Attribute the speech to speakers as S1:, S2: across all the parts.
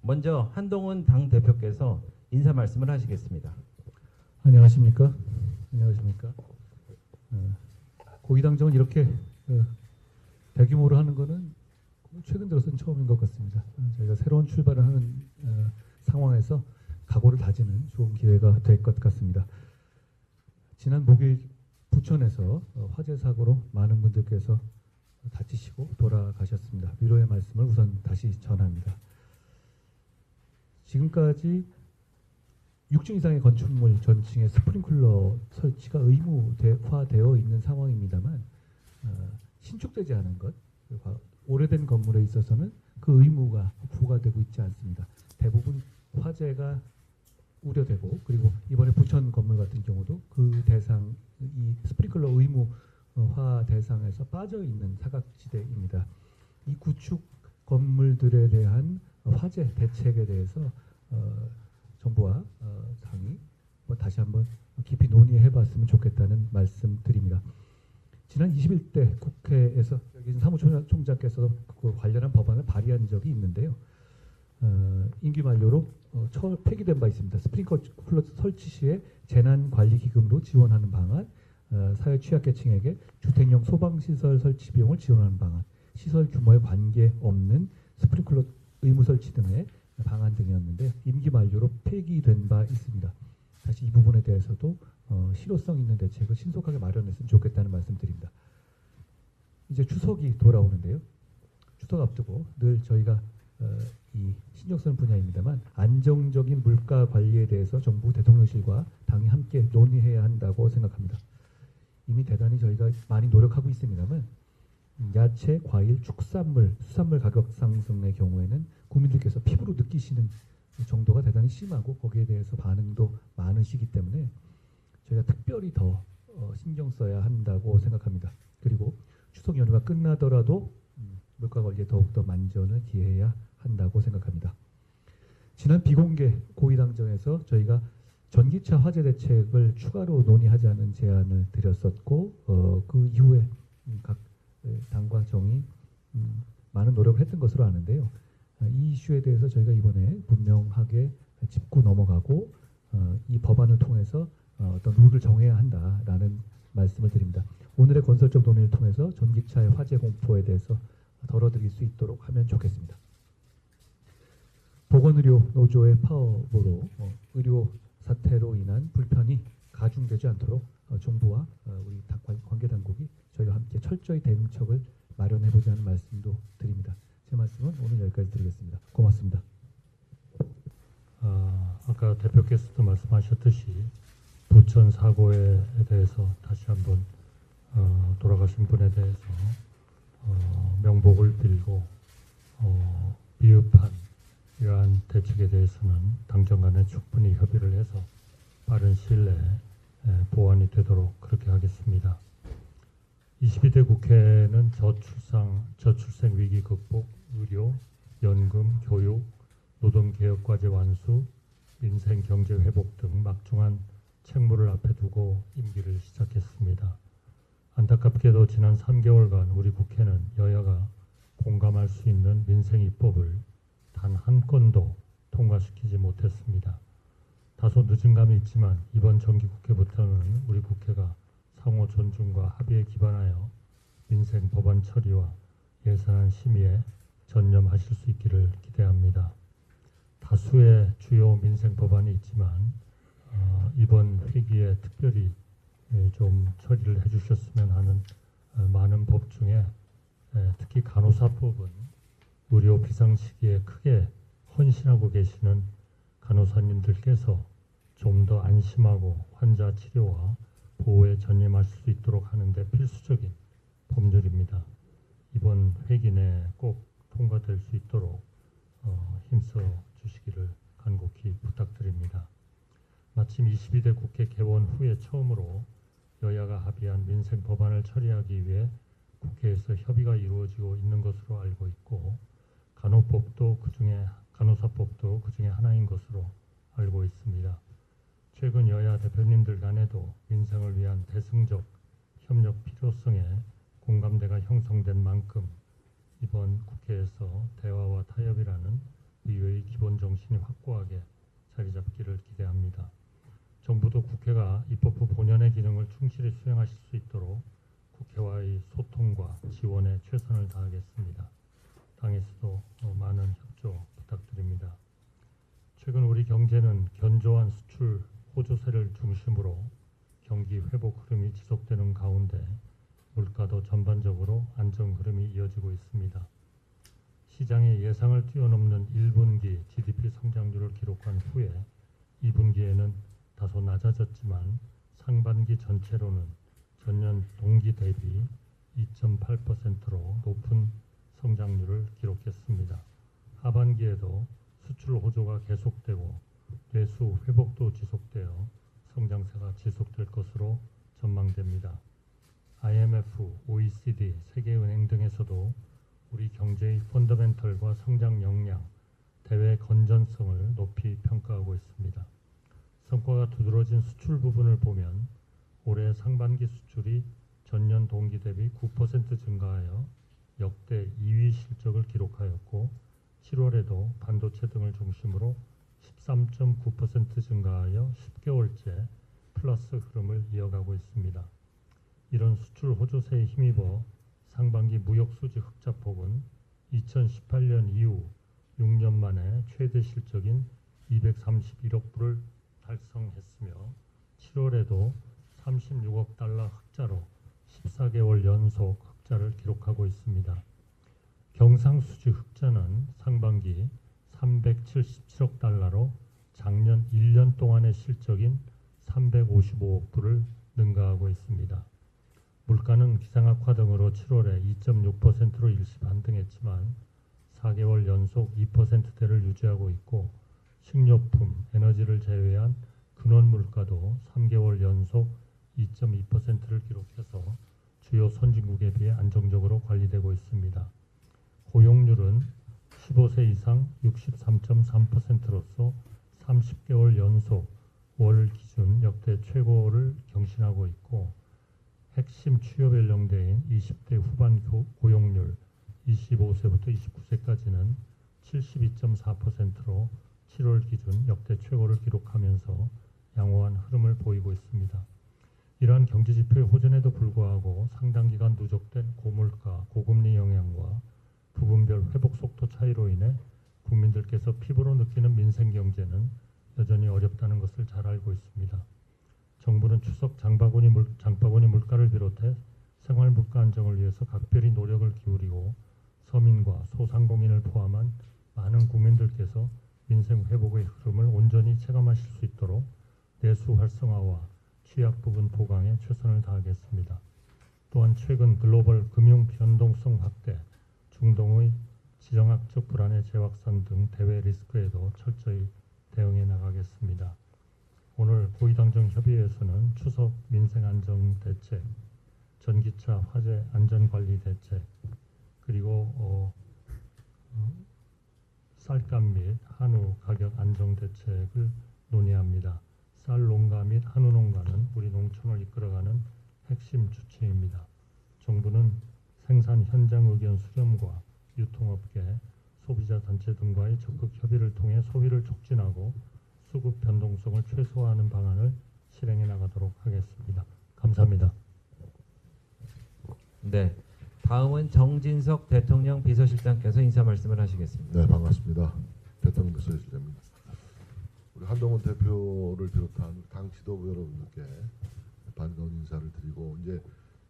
S1: 먼저 한동훈 당대표께서 인사 말씀을 하시겠습니다.
S2: 안녕하십니까? 안녕하십니까? 고위당정은 이렇게 대규모로 하는 것은 최근 들어서는 처음인 것 같습니다. 저희가 새로운 출발을 하는 상황에서 각오를 다지는 좋은 기회가 될 것 같습니다. 지난 목요일 부천에서 화재 사고로 많은 분들께서 다치시고 돌아가셨습니다. 위로의 말씀을 우선 다시 전합니다. 지금까지 6층 이상의 건축물 전층에 스프링클러 설치가 의무화되어 있는 상황입니다만 신축되지 않은 것, 오래된 건물에 있어서는 그 의무가 부과되고 있지 않습니다. 대부분 화재가 우려되고, 그리고 이번에 부천 건물 같은 경우도 그 대상, 이 스프링클러 의무화 대상에서 빠져 있는 사각지대입니다. 이 구축 건물들에 대한 화재 대책에 대해서 정부와 당이 다시 한번 깊이 논의해봤으면 좋겠다는 말씀드립니다. 지난 21대 국회에서 여기 사무총장께서 그 관련한 법안을 발의한 적이 있는데요. 임기 만료로 폐기된 바 있습니다. 스프링클러 설치 시에 재난관리기금으로 지원하는 방안, 사회 취약계층에게 주택용 소방시설 설치 비용을 지원하는 방안, 시설 규모에 관계없는 스프링클러 의무 설치 등의 방안 등이었는데 임기 만료로 폐기된 바 있습니다. 다시 이 부분에 대해서도 실효성 있는 대책을 신속하게 마련했으면 좋겠다는 말씀드립니다. 이제 추석이 돌아오는데요. 추석 앞두고 늘 저희가 이 신경 쓰는 분야입니다만 안정적인 물가 관리에 대해서 정부 대통령실과 당이 함께 논의해야 한다고 생각합니다. 이미 대단히 저희가 많이 노력하고 있습니다만 야채, 과일, 축산물, 수산물 가격 상승의 경우에는 국민들께서 피부로 느끼시는 정도가 대단히 심하고 거기에 대해서 반응도 많으시기 때문에 저희가 특별히 더 신경 써야 한다고 생각합니다. 그리고 추석 연휴가 끝나더라도 물가 관리에 더욱더 만전을 기해야 한다고 생각합니다. 지난 비공개 고위당정에서 저희가 전기차 화재 대책을 추가로 논의하자는 제안을 드렸었고 그 이후에 각 당과 정이 많은 노력을 했던 것으로 아는데요. 이 이슈에 대해서 저희가 이번에 분명하게 짚고 넘어가고 이 법안을 통해서 어떤 룰을 정해야 한다라는 말씀을 드립니다. 오늘의 건설적 논의를 통해서 전기차의 화재 공포에 대해서 덜어드릴 수 있도록 하면 좋겠습니다. 보건의료 노조의 파업으로 의료 사태로 인한 불편이 가중되지 않도록 정부와 우리 관계 당국이 저희와 함께 철저히 대응책을 마련해보자는 말씀도 드립니다. 제 말씀은 오늘 여기까지 드리겠습니다. 고맙습니다.
S3: 아까 대표께서도 말씀하셨듯이 부천 사고에 대해서 다시 한번 돌아가신 분에 대해서 명복을 빌고 미흡한 이러한 대책에 대해서는 당정 간에 충분히 협의를 해서 빠른 시일 내에 보완이 되도록 그렇게 하겠습니다. 22대 국회는 저출생 위기 극복, 의료, 연금, 교육, 노동개혁과제 완수, 민생 경제 회복 등 막중한 책무를 앞에 두고 임기를 시작했습니다. 안타깝게도 지난 3개월간 우리 국회는 여야가 공감할 수 있는 민생 입법을 단 한 건도 통과시키지 못했습니다. 다소 늦은 감이 있지만 이번 정기국회부터는 우리 국회가 상호 존중과 합의에 기반하여 민생 법안 처리와 예산안 심의에 전념하실 수 있기를 기대합니다. 다수의 주요 민생 법안이 있지만 이번 회기에 특별히 좀 처리를 해주셨으면 하는 많은 법 중에 특히 간호사법은 의료 비상시기에 크게 헌신하고 계시는 간호사님들께서 좀 더 안심하고 환자 치료와 보호에 전념하실 수 있도록 하는데 필수적인 법률입니다. 이번 회기 내에 꼭 통과될 수 있도록 힘써 주시기를 간곡히 부탁드립니다. 마침 22대 국회 개원 후에 처음으로 여야가 합의한 민생 법안을 처리하기 위해 국회에서 협의가 이루어지고 있는 것으로 알고 있고 간호사법도 그중에 하나인 것으로 알고 있습니다. 최근 여야 대표님들 간에도 민생을 위한 대승적 협력 필요성에 공감대가 형성된 만큼 이번 국회에서 대화와 타협이라는 의회의 기본적 정신이 확고하게 자리 잡기를 기대합니다. 정부도 국회가 입법부 본연의 기능을 충실히 수행하실 수 있도록 국회와의 소통과 지원에 최선을 다하겠습니다. 당에서도 많은 협조 부탁드립니다. 최근 우리 경제는 견조한 수출 호조세를 중심으로 경기 회복 흐름이 지속되는 가운데 물가도 전반적으로 안정 흐름이 이어지고 있습니다. 시장의 예상을 뛰어넘는 1분기 GDP 성장률을 기록한 후에 2분기에는 다소 낮아졌지만 상반기 전체로는 전년 동기 대비 2.8%로 높은 성장률을 기록했습니다. 하반기에도 수출 호조가 계속되고 내수 회복도 지속되어 성장세가 지속될 것으로 전망됩니다. IMF, OECD, 세계은행 등에서도 우리 경제의 펀더멘털과 성장 역량, 대외 건전성을 높이 평가하고 있습니다. 성과가 두드러진 수출 부분을 보면 올해 상반기 수출이 전년 동기 대비 9% 증가하여 역대 2위 실적을 기록하였고 7월에도 반도체 등을 중심으로 13.9% 증가하여 10개월째 플러스 흐름을 이어가고 있습니다. 이런 수출 호조세에 힘입어 상반기 무역수지 흑자폭은 2018년 이후 6년 만에 최대 실적인 231억 불을 달성했으며 7월에도 36억 달러 흑자로 14개월 연속 흑자를 기록하고 있습니다. 경상수지 흑자는 상반기 377억 달러로 작년 1년 동안의 실적인 355억 불을 능가하고 있습니다. 물가는 기상악화 등으로 7월에 2.6%로 일시 반등했지만 4개월 연속 2%대를 유지하고 있고 식료품, 에너지를 제외한 근원 물가도 3개월 연속 2.2%를 기록해서 주요 선진국에 비해 안정적으로 관리되고 있습니다. 고용률은 15세 이상 63.3%로서 30개월 연속 월 기준 역대 최고를 경신하고 있고 핵심 취업 연령대인 20대 후반 고용률 25세부터 29세까지는 72.4%로 7월 기준 역대 최고를 기록하면서 양호한 흐름을 보이고 있습니다. 이러한 경제지표의 호전에도 불구하고 상당 기간 누적된 고물가, 고금리 영향과 부분별 회복 속도 차이로 인해 국민들께서 피부로 느끼는 민생경제는 여전히 어렵다는 것을 잘 알고 있습니다. 정부는 추석 장바구니 물가를 비롯해 생활 물가 안정을 위해서 각별히 노력을 기울이고 서민과 소상공인을 포함한 많은 국민들께서 민생 회복의 흐름을 온전히 체감하실 수 있도록 내수 활성화와 취약 부분 보강에 최선을 다하겠습니다. 또한 최근 글로벌 금융 변동성 확대, 중동의 지정학적 불안의 재확산 등 대외 리스크에도 철저히 대응해 나가겠습니다. 오늘 고위당정 협의회에서는 추석 민생 안정 대책, 전기차 화재 안전관리 대책, 그리고 쌀감 및 한우 가격 안정 대책을 논의합니다. 쌀 농가 및 한우 농가는 우리 농촌을 이끌어가는 핵심 주체입니다. 정부는 생산 현장 의견 수렴과 유통업계, 소비자 단체 등과의 적극 협의를 통해 소비를 촉진하고 수급 변동성을 최소화하는 방안을 실행해 나가도록 하겠습니다. 감사합니다.
S1: 네, 다음은 정진석 대통령 비서실장께서 인사 말씀을 하시겠습니다.
S4: 네, 반갑습니다. 대통령 비서실장입니다. 우리 한동훈 대표를 비롯한 당 지도부 여러분들께 반가운 인사를 드리고 이제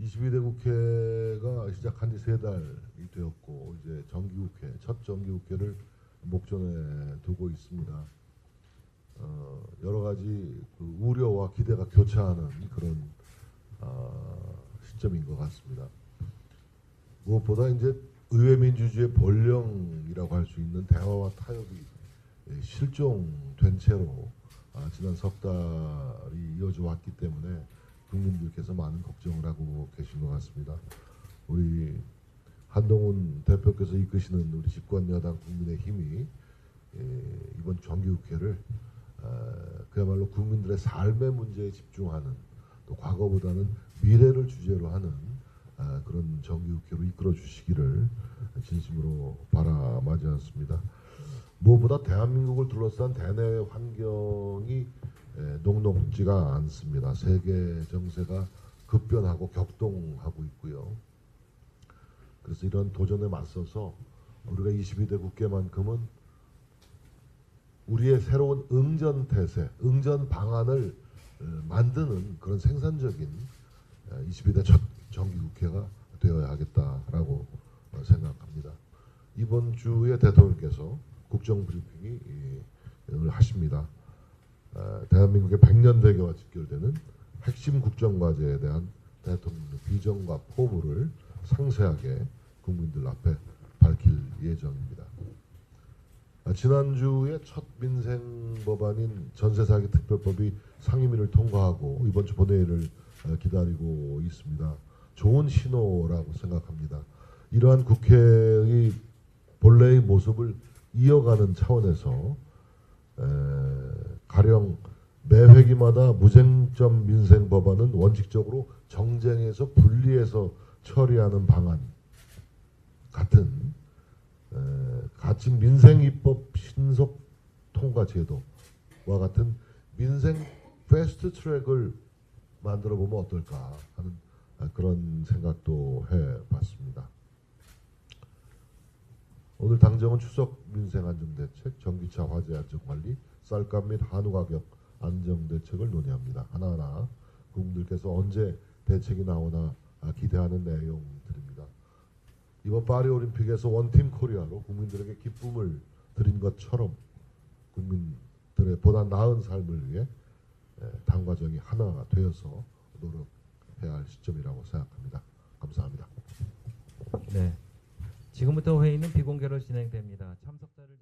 S4: 22대 국회가 시작한 지 3달이 되었고 이제 정기국회, 첫 정기국회를 목전에 두고 있습니다. 여러 가지 그 우려와 기대가 교차하는 그런 시점인 것 같습니다. 무엇보다 이제 의회 민주주의의 본령이라고 할 수 있는 대화와 타협이 실종된 채로 지난 석 달이 이어져 왔기 때문에 국민들께서 많은 걱정을 하고 계신 것 같습니다. 우리 한동훈 대표께서 이끄시는 우리 집권 여당 국민의힘이 이번 정기국회를 그야말로 국민들의 삶의 문제에 집중하는 또 과거보다는 미래를 주제로 하는 그런 정기국회로 이끌어 주시기를 진심으로 바라마지 않습니다. 무엇보다 대한민국을 둘러싼 대내 환경이 녹록지가 않습니다. 세계 정세가 급변하고 격동하고 있고요. 그래서 이런 도전에 맞서서 우리가 22대 국회만큼은 우리의 새로운 응전태세, 응전 방안을 만드는 그런 생산적인 22대 첫 정기국회가 되어야 하겠다라고 생각합니다. 이번 주에 대통령께서 국정브리핑을 하십니다. 대한민국의 100년 대계와 직결되는 핵심 국정과제에 대한 대통령의 비전과 포부를 상세하게 국민들 앞에 밝힐 예정입니다. 지난주에 첫 민생 법안인 전세사기 특별법이 상임위를 통과하고 이번 주 본회의를 기다리고 있습니다. 좋은 신호라고 생각합니다. 이러한 국회의 본래의 모습을 이어가는 차원에서 가령 매 회기마다 무쟁점 민생 법안은 원칙적으로 정쟁에서 분리해서 처리하는 방안 같은 가칭 민생 입법 신속 통과 제도와 같은 민생 패스트 트랙을 만들어 보면 어떨까 하는 그런 생각도 해봤습니다. 오늘 당정은 추석 민생 안정대책, 전기차 화재 안전관리, 쌀값 및 한우 가격 안정대책을 논의합니다. 하나하나 국민들께서 언제 대책이 나오나 기대하는 내용들입니다. 이번 파리올림픽에서 원팀 코리아로 국민들에게 기쁨을 드린 것처럼 국민들의 보다 나은 삶을 위해 당과정이 하나가 되어서 노력해야 할 시점이라고 생각합니다. 감사합니다.
S1: 네. 지금부터 회의는 비공개로 진행됩니다. 참석자를